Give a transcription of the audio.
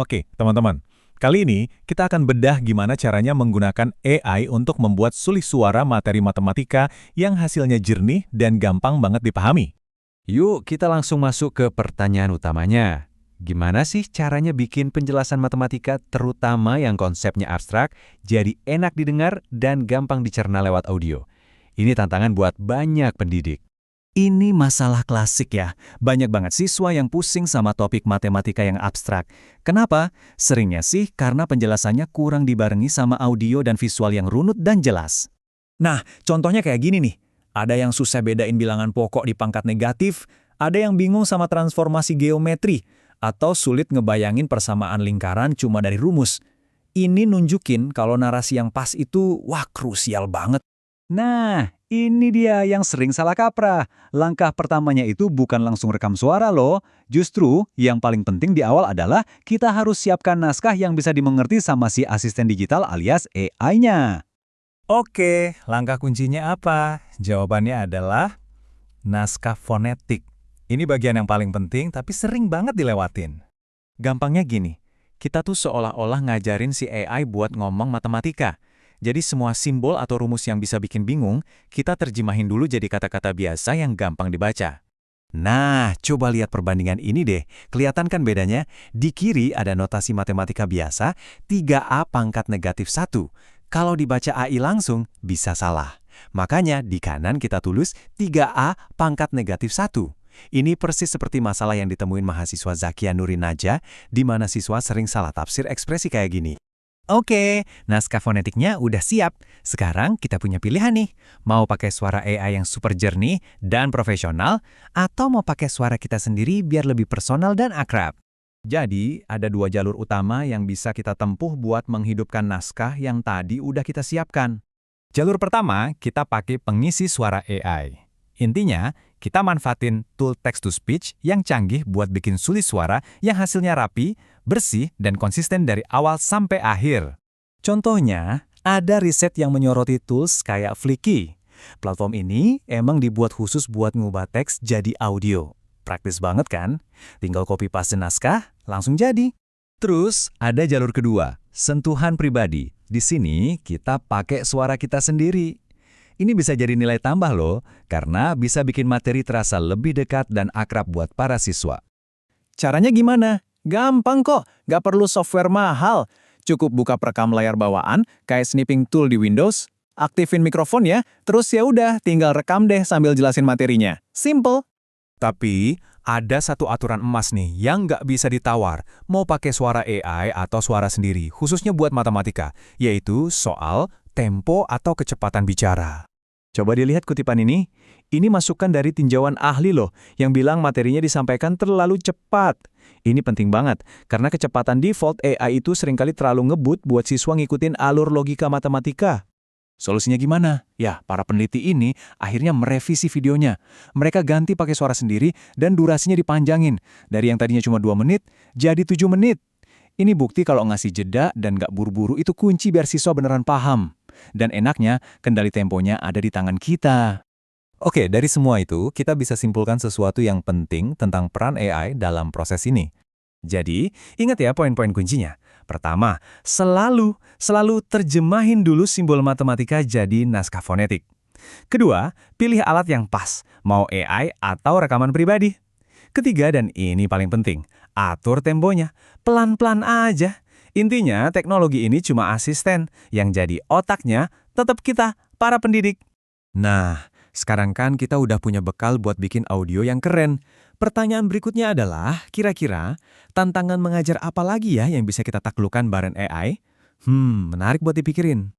Oke, teman-teman. Kali ini kita akan bedah gimana caranya menggunakan AI untuk membuat sulih suara materi matematika yang hasilnya jernih dan gampang banget dipahami. Yuk, kita langsung masuk ke pertanyaan utamanya. Gimana sih caranya bikin penjelasan matematika, terutama yang konsepnya abstrak, jadi enak didengar dan gampang dicerna lewat audio? Ini tantangan buat banyak pendidik. Ini masalah klasik ya. Banyak banget siswa yang pusing sama topik matematika yang abstrak. Kenapa? Seringnya sih karena penjelasannya kurang dibarengi sama audio dan visual yang runut dan jelas. Nah, contohnya kayak gini nih. Ada yang susah bedain bilangan pokok di pangkat negatif, ada yang bingung sama transformasi geometri, atau sulit ngebayangin persamaan lingkaran cuma dari rumus. Ini nunjukin kalau narasi yang pas itu, wah krusial banget. Nah, ini dia yang sering salah kaprah. Langkah pertamanya itu bukan langsung rekam suara loh. Justru, yang paling penting di awal adalah kita harus siapkan naskah yang bisa dimengerti sama si asisten digital alias AI-nya. Oke, langkah kuncinya apa? Jawabannya adalah naskah fonetik. Ini bagian yang paling penting tapi sering banget dilewatin. Gampangnya gini, kita tuh seolah-olah ngajarin si AI buat ngomong matematika. Jadi semua simbol atau rumus yang bisa bikin bingung, kita terjemahin dulu jadi kata-kata biasa yang gampang dibaca. Nah, coba lihat perbandingan ini deh. Kelihatan kan bedanya? Di kiri ada notasi matematika biasa, 3A pangkat negatif 1. Kalau dibaca AI langsung, bisa salah. Makanya di kanan kita tulis 3A pangkat negatif 1. Ini persis seperti masalah yang ditemuin mahasiswa Zakia Nurin Naja, di mana siswa sering salah tafsir ekspresi kayak gini. Oke, naskah fonetiknya udah siap. Sekarang kita punya pilihan nih. Mau pakai suara AI yang super jernih dan profesional, atau mau pakai suara kita sendiri biar lebih personal dan akrab. Jadi, ada dua jalur utama yang bisa kita tempuh buat menghidupkan naskah yang tadi udah kita siapkan. Jalur pertama, kita pakai pengisi suara AI. Intinya, kita manfaatin tool text-to-speech yang canggih buat bikin sulih suara yang hasilnya rapi, bersih, dan konsisten dari awal sampai akhir. Contohnya, ada riset yang menyoroti tools kayak Flicky. Platform ini emang dibuat khusus buat ngubah teks jadi audio. Praktis banget kan? Tinggal copy paste naskah, langsung jadi. Terus, ada jalur kedua, sentuhan pribadi. Di sini, kita pakai suara kita sendiri. Ini bisa jadi nilai tambah loh, karena bisa bikin materi terasa lebih dekat dan akrab buat para siswa. Caranya gimana? Gampang kok, nggak perlu software mahal. Cukup buka perekam layar bawaan, kayak snipping tool di Windows, aktifin mikrofon ya, terus ya udah tinggal rekam deh sambil jelasin materinya. Simple. Tapi, ada satu aturan emas nih yang nggak bisa ditawar, mau pakai suara AI atau suara sendiri, khususnya buat matematika, yaitu soal tempo atau kecepatan bicara. Coba dilihat kutipan ini. Ini masukan dari tinjauan ahli loh, yang bilang materinya disampaikan terlalu cepat. Ini penting banget, karena kecepatan default AI itu seringkali terlalu ngebut buat siswa ngikutin alur logika matematika. Solusinya gimana? Ya, para peneliti ini akhirnya merevisi videonya. Mereka ganti pakai suara sendiri dan durasinya dipanjangin. Dari yang tadinya cuma 2 menit, jadi 7 menit. Ini bukti kalau ngasih jeda dan nggak buru-buru itu kunci biar siswa beneran paham. Dan enaknya, kendali temponya ada di tangan kita. Oke, dari semua itu, kita bisa simpulkan sesuatu yang penting tentang peran AI dalam proses ini. Jadi, ingat ya poin-poin kuncinya. Pertama, selalu terjemahin dulu simbol matematika jadi naskah fonetik. Kedua, pilih alat yang pas, mau AI atau rekaman pribadi. Ketiga, dan ini paling penting, atur temponya, pelan-pelan aja. Intinya, teknologi ini cuma asisten, yang jadi otaknya tetap kita, para pendidik. Nah, sekarang kan kita udah punya bekal buat bikin audio yang keren. Pertanyaan berikutnya adalah, kira-kira tantangan mengajar apa lagi ya yang bisa kita taklukkan bareng AI? Menarik buat dipikirin.